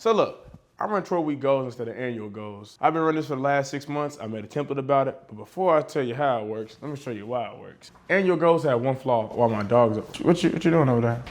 So look, I run 12-week goals instead of annual goals. I've been running this for the last 6 months. I made a template about it. But before I tell you how it works, let me show you why it works. Annual goals have one flaw while my dog's up. What you doing over there?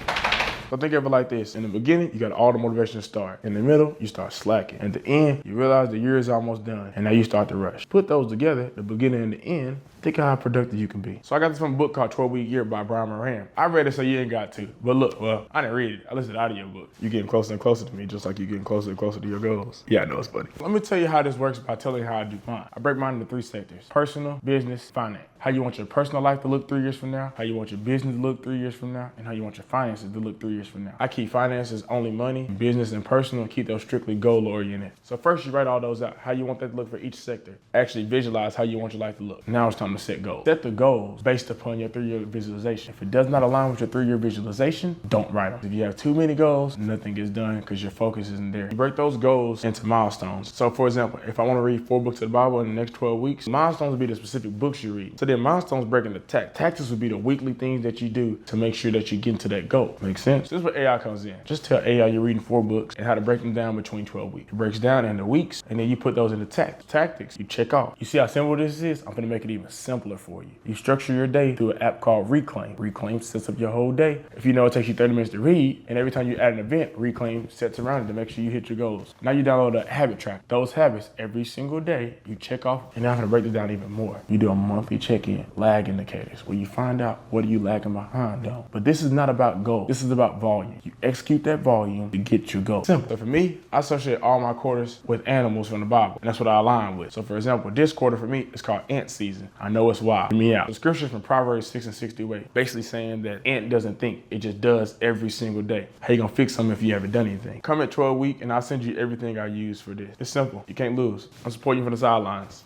So think of it like this. In the beginning, you got all the motivation to start. In the middle, you start slacking. At the end, you realize the year is almost done, and now you start to rush. Put those together, the beginning and the end, think of how productive you can be. So I got this from a book called 12-Week Year by Brian Moran. I read it so you ain't got to. But look, well, I didn't read it. I listened to audio book. You're getting closer and closer to me, just like you're getting closer and closer to your goals. Yeah, I know it's funny. Let me tell you how this works by telling you how I do mine. I break mine into 3 sectors: personal, business, finance. How you want your personal life to look 3 years from now, how you want your business to look 3 years from now, and how you want your finances to look 3 years from now. I keep finances only money, business and personal, and keep those strictly goal oriented. So first you write all those out, how you want that to look for each sector. Actually visualize how you want your life to look. Now it's time to set goals. Set the goals based upon your 3-year visualization. If it does not align with your 3-year visualization, don't write them. If you have too many goals, nothing gets done because your focus isn't there. You break those goals into milestones. So for example, if I want to read 4 books of the Bible in the next 12 weeks, milestones would be the specific books you read. So then milestones break into tactics would be the weekly things that you do to make sure that you get into that goal. Make sense? This is where AI comes in. Just tell AI you're reading 4 books and how to break them down between 12 weeks. It breaks down into weeks, and then you put those into tactics. You check off. You see how simple this is? I'm gonna make it even simpler for you. You structure your day through an app called Reclaim. Reclaim sets up your whole day. If you know it takes you 30 minutes to read, and every time you add an event, Reclaim sets around it to make sure you hit your goals. Now you download a habit track. Those habits, every single day, you check off, and now I'm gonna break it down even more. You do a monthly check-in, lag indicators, where you find out what are you lagging behind on. But this is not about goals. This is about volume. You execute that volume to get your goal. Simple. So for me, I associate all my quarters with animals from the Bible, and that's what I align with. So for example, this quarter for me is called ant season. I know it's wild. Hear me out. The scripture from Proverbs 6:68, basically saying that ant doesn't think, it just does every single day. How you gonna fix something if you haven't done anything? Come at 12 week and I'll send you everything I use for this. It's simple. You can't lose. I'm supporting you from the sidelines.